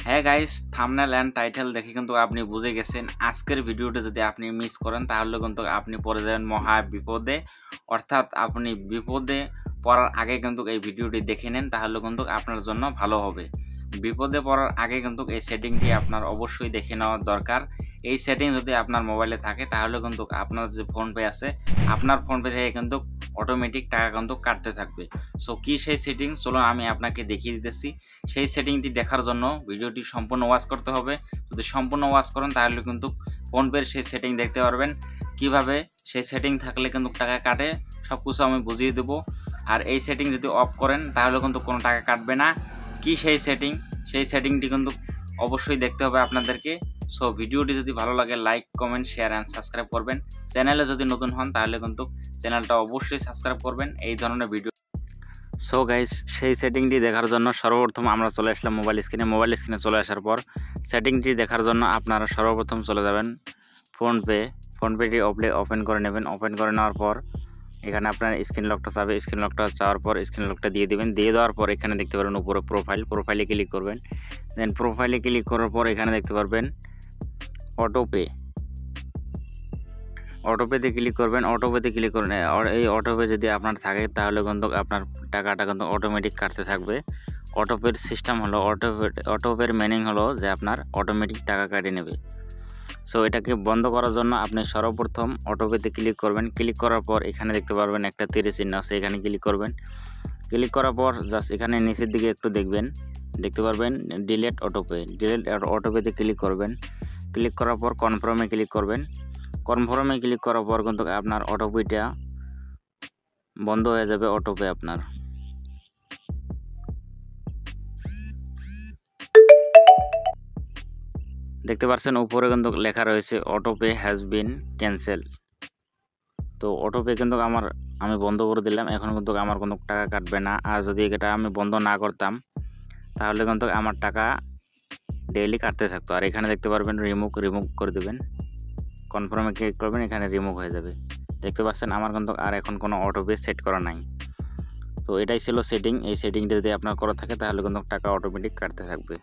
হ্যাঁ guys, thumbnail and title দেখে কিন্তু আপনি বুঝে গেছেন আজকের ভিডিওটা যদি আপনি মিস করেন তাহলে কিন্তু আপনি পড়ে যাবেন মহা বিপদে। অর্থাৎ আপনি বিপদে পড়ার আগে কিন্তু এই ভিডিওটি দেখে নেন, তাহলে কিন্তু আপনার জন্য ভালো হবে। বিপদে পড়ার আগে কিন্তু এই সেটিংটি আপনার অবশ্যই দেখে নেওয়া দরকার। এই সেটিং যদি আপনার মোবাইলে থাকে তাহলে কিন্তু আপনার যে ফোনপে আছে, আপনার ফোনপে থেকে কিন্তু অটোমেটিক টাকা কিন্তু কাটতে থাকবে। সো কি সেই সেটিং, চলুন আমি আপনাকে দেখিয়ে দিতেছি। সেই সেটিংটি দেখার জন্য ভিডিওটি সম্পূর্ণ ওয়াচ করতে হবে। যদি সম্পূর্ণ ওয়াচ করেন তাহলে কিন্তু ফোনপের সেই সেটিং দেখতে পারবেন, কিভাবে সেই সেটিং থাকলে কিন্তু টাকা কাটে সব কিছু আমি বুঝিয়ে দেবো। আর এই সেটিং যদি অফ করেন তাহলে কিন্তু কোনো টাকা কাটবে না। কি সেই সেটিং, সেই সেটিংটি কিন্তু অবশ্যই দেখতে হবে আপনাদেরকে। সো ভিডিওটি যদি ভালো লাগে like comment share and subscribe করবেন। চ্যানেলে যদি নতুন হন তাহলে কিন্তু চ্যানেলটা অবশ্যই সাবস্ক্রাইব করবেন এই ধরনের ভিডিও। সো গাইস, সেই সেটিংটি দেখার জন্য সর্বপ্রথম আমরা চলে আসলাম মোবাইল স্ক্রিনে চলে আসার পর সেটিংটি দেখার জন্য আপনারা সর্বপ্রথম চলে যাবেন ফোনপেটি ওপেন করে নেবেন। ওপেন করে নেওয়ার পর এখানে আপনার স্ক্রিন লকটা চাবে, স্ক্রিন লকটা চাওয়ার পর স্ক্রিন লকটা দিয়ে দেবেন। দিয়ে দেওয়ার পর এখানে দেখতে পারবেন উপরে প্রোফাইলে ক্লিক করবেন। দেন প্রোফাইলে ক্লিক করার পর এখানে দেখতে পারবেন অটোপেতে ক্লিক করবেন। অটোপেতে ক্লিক করুন। এই অটোপে যদি আপনার থাকে তাহলে কিন্তু আপনার টাকাটা কিন্তু অটোমেটিক কাটতে থাকবে। অটোপের সিস্টেম হলো অটোপের মিনিং হলো যে আপনার অটোমেটিক টাকা কেটে নেবে। সো এটাকে বন্ধ করার জন্য আপনি সর্বপ্রথম অটোপেতে ক্লিক করবেন। ক্লিক করার পর এখানে দেখতে পারবেন একটা তীরের চিহ্ন আছে, এখানে ক্লিক করবেন। ক্লিক করার পর জাস্ট এখানে নিচের দিকে একটু দেখতে পারবেন ডিলিট অটোপেতে ক্লিক করবেন। ক্লিক করার পর কনফার্মে ক্লিক করবেন। কনফার্মে ক্লিক করার পর কিন্তু আপনার অটোপেটা বন্ধ হয়ে যাবে। অটোপে আপনার দেখতে পাচ্ছেন উপরে কিন্তু লেখা রয়েছে অটোপে হ্যাজ বিন ক্যান্সেল। তো অটোপে কিন্তু আমি বন্ধ করে দিলাম, এখন কিন্তু আমার কোনো টাকা কাটবে না। আর যদি এটা আমি বন্ধ না করতাম তাহলে কিন্তু আমার টাকা ডেইলি কাটতে থাকতো। আর এখানে দেখতে পারবেন রিমুভ করে দেবেন। কনফার্মে ক্লিক করবেন, এখানে রিমুভ হয়ে যাবে। দেখতে পাচ্ছেন আমার কিন্তু আর এখন কোনো অটোপে সেট করা নাই। তো এটাই ছিল সেটিং। এই সেটিংটা যদি আপনার করা থাকে তাহলে কিন্তু টাকা অটোমেটিক কাটতে থাকবে।